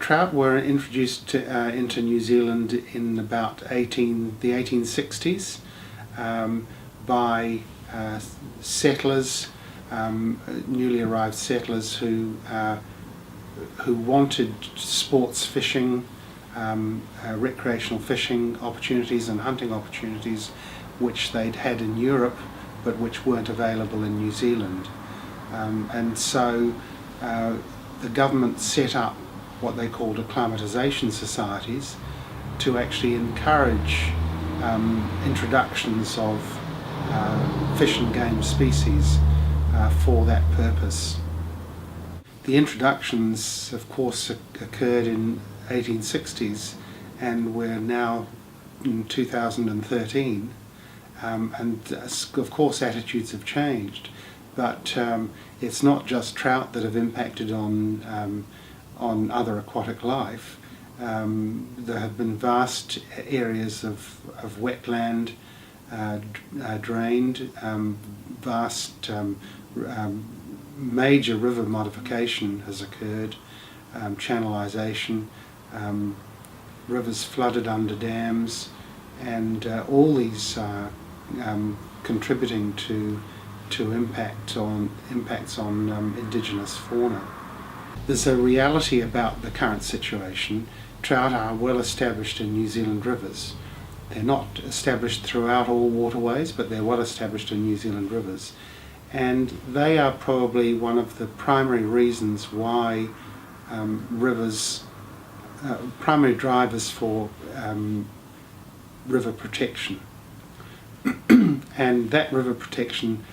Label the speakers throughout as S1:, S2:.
S1: Trout were introduced into New Zealand in about the 1860s by settlers, newly arrived settlers who wanted sports fishing, recreational fishing opportunities and hunting opportunities which they'd had in Europe but which weren't available in New Zealand. And so the government set up what they called acclimatisation societies to actually encourage introductions of fish and game species for that purpose. The introductions, of course, occurred in 1860s, and we're now in 2013, and of course attitudes have changed, but it's not just trout that have impacted on other aquatic life. There have been vast areas of wetland drained, vast major river modification has occurred, channelization, rivers flooded under dams, and all these are contributing to impacts on indigenous fauna. There's a reality about the current situation. Trout are well established in New Zealand rivers. They're not established throughout all waterways, but they're well established in New Zealand rivers. And they are probably one of the primary reasons why rivers, primary drivers for river protection. And that river protection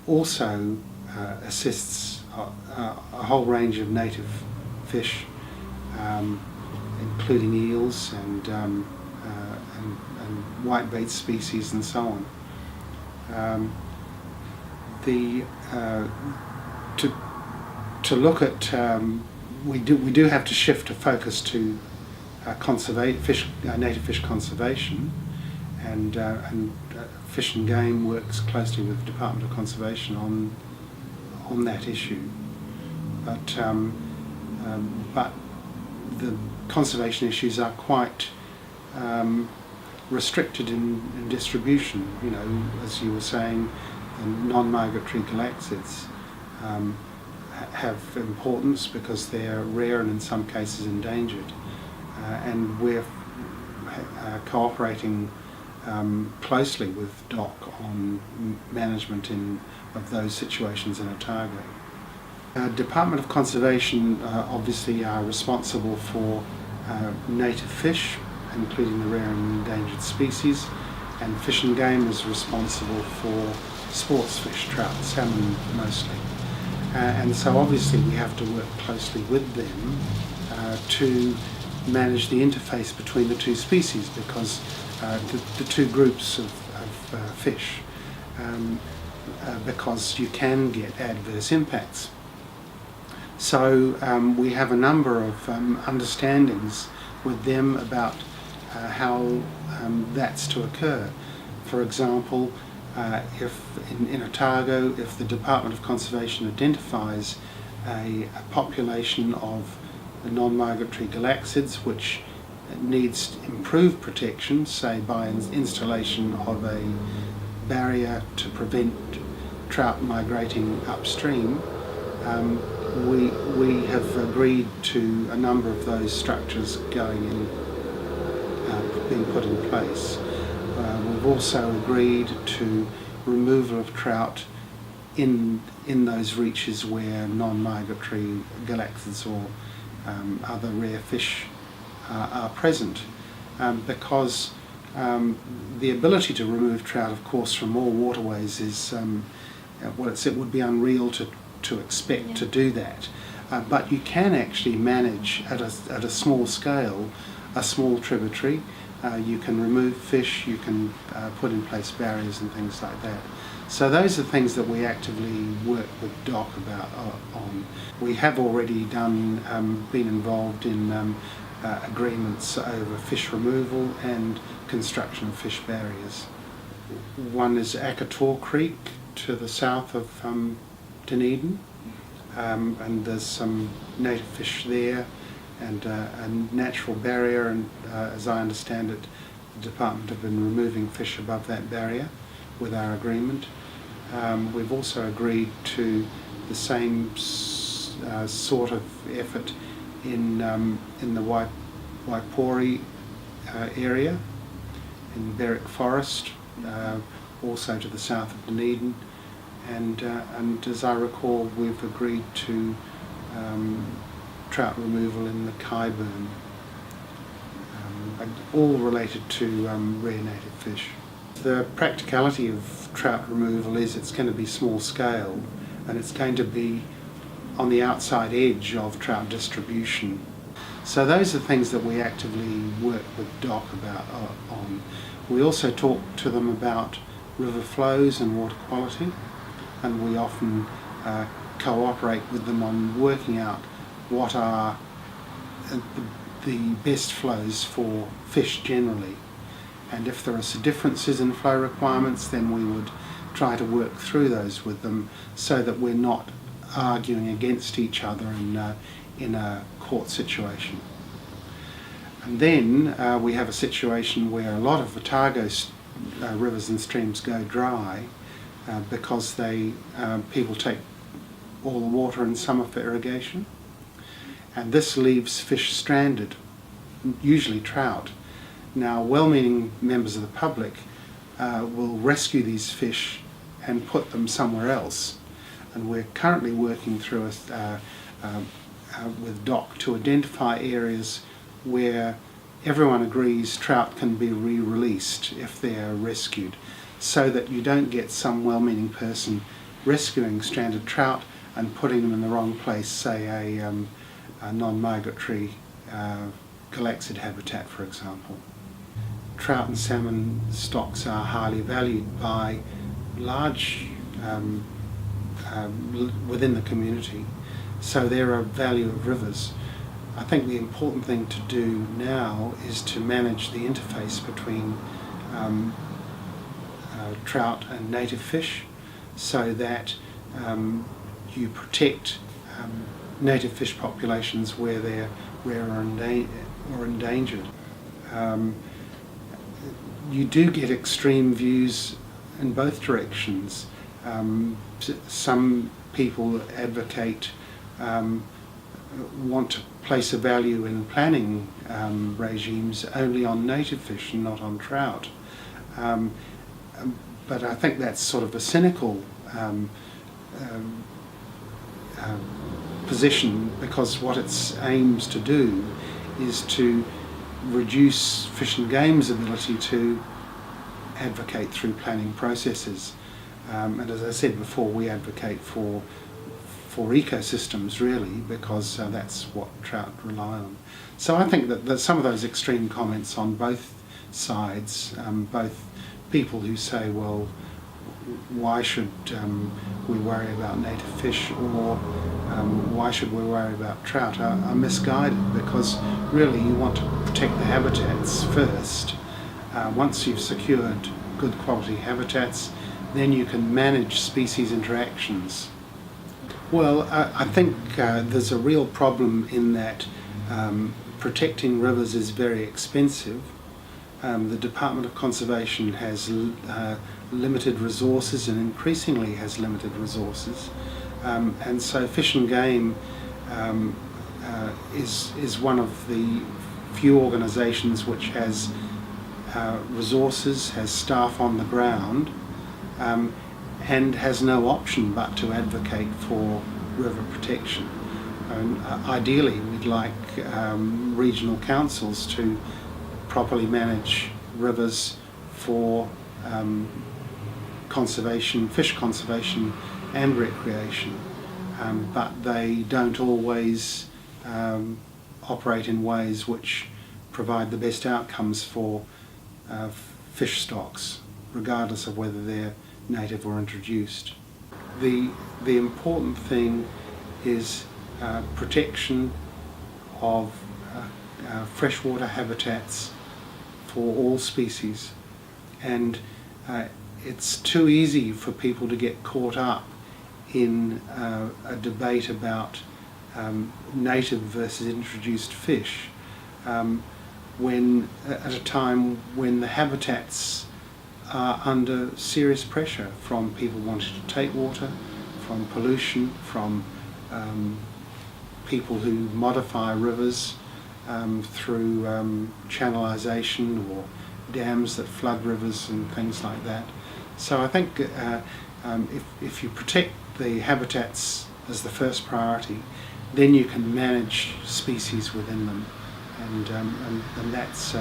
S1: also assists a whole range of native fish, including eels and whitebait species and so on. To look at, we do have to shift a focus to native fish conservation, and Fish and Game works closely with the Department of Conservation on that issue. But the conservation issues are quite restricted in distribution. You know, as you were saying, the non-migratory galaxiids have importance because they're rare and in some cases endangered, and we're cooperating closely with DOC on management of those situations in Otago. Department of Conservation obviously are responsible for native fish, including the rare and endangered species, and Fish and Game is responsible for sports fish, trout, salmon mostly. And so obviously we have to work closely with them to manage the interface between the two species, because the two groups of fish, because you can get adverse impacts. So we have a number of understandings with them about how that's to occur. For example, if in Otago, if the Department of Conservation identifies a population of the non-migratory galaxiids which needs improved protection, say by installation of a barrier to prevent trout migrating upstream, we have agreed to a number of those structures being put in place. We've also agreed to removal of trout in those reaches where non-migratory galaxiids or other rare fish are present, because the ability to remove trout, of course, from all waterways is it would be unreal to expect to do that, but you can actually manage at a small scale a small tributary. You can remove fish, you can put in place barriers and things like that. So those are things that we actively work with DOC on. We have already been involved in agreements over fish removal and construction of fish barriers. One is Akator Creek to the south of Dunedin, and there's some native fish there, and a natural barrier, and as I understand it, the department have been removing fish above that barrier with our agreement. We've also agreed to the same sort of effort in the Waipori area, in Berwick Forest, also to the south of Dunedin, and as I recall, we've agreed to trout removal in the Kyburn, all related to rare native fish. The practicality of trout removal is it's going to be small scale, and it's going to be on the outside edge of trout distribution. So those are things that we actively work with DOC on. We also talk to them about river flows and water quality, and we often cooperate with them on working out what are the best flows for fish generally. And if there are differences in flow requirements, then we would try to work through those with them so that we're not arguing against each other in a court situation. And then we have a situation where a lot of Otago rivers and streams go dry because people take all the water in summer for irrigation, and this leaves fish stranded, usually trout. Now, well-meaning members of the public will rescue these fish and put them somewhere else, and we're currently working through with DOC to identify areas where everyone agrees trout can be re-released if they're rescued, so that you don't get some well-meaning person rescuing stranded trout and putting them in the wrong place, say a non-migratory galaxiid habitat, for example. Trout and salmon stocks are highly valued by large within the community, so they're a value of rivers. I think the important thing to do now is to manage the interface between trout and native fish, so that you protect native fish populations where they're rare or endangered. You do get extreme views in both directions. Some people advocate, want to place a value in planning regimes only on native fish and not on trout. But I think that's sort of a cynical position, because what it aims to do is to reduce Fish and Game's ability to advocate through planning processes. And as I said before, we advocate for ecosystems, really, because that's what trout rely on. So I think that some of those extreme comments on both sides, both people who say, well, why should we worry about native fish, or why should we worry about trout, are misguided, because really you want to protect the habitats first. Once you've secured good quality habitats, then you can manage species interactions. Well, I think there's a real problem in that protecting rivers is very expensive. The Department of Conservation has limited resources, and increasingly has limited resources, and so Fish and Game is one of the few organisations which has resources, has staff on the ground, and has no option but to advocate for river protection. Ideally, we'd like regional councils to properly manage rivers for conservation, fish conservation and recreation, but they don't always operate in ways which provide the best outcomes for fish stocks, regardless of whether they're native or introduced. The important thing is protection of freshwater habitats for all species, and it's too easy for people to get caught up in a debate about native versus introduced fish, when at a time when the habitats are under serious pressure from people wanting to take water, from pollution, from people who modify rivers through channelization or dams that flood rivers and things like that. So I think if you protect the habitats as the first priority, then you can manage species within them, and that's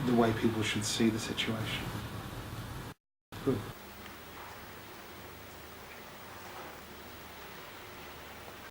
S1: the way people should see the situation. Good.